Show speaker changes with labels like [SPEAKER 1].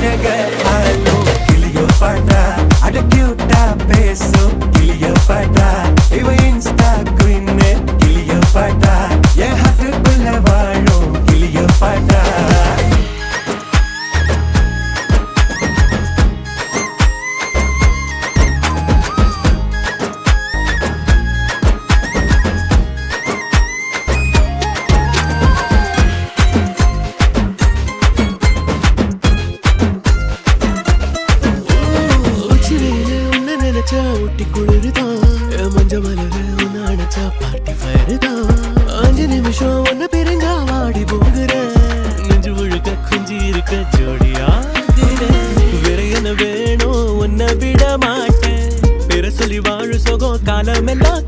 [SPEAKER 1] அழக ஆலோ கிளியோ பாட்டா அட கியூட்டா பேசும் கிளியோ பாட்டா இவ இன்ஸ்டா குயின் கிளியோ பாட்டா என் ஹார்ட்டுக்குள்ள வாழும் கிளியோ பாட்டா ஊட்டி குளிர்தான் மஞ்ச மலர உன்ன அணைச்சா பார்ட்டி ஃபயர் தான் 5 நிமிஷம் ஒன்ன பிரிஞ்சா வாடி போகிற நெஞ்சு முழுக்க குஞ்சி இருக்க ஜோடியா வேற என்ன வேணும் உன்னை விட மாட்டேன் பேர சொல்லி வாழு சோகம் காலம் எல்லாம்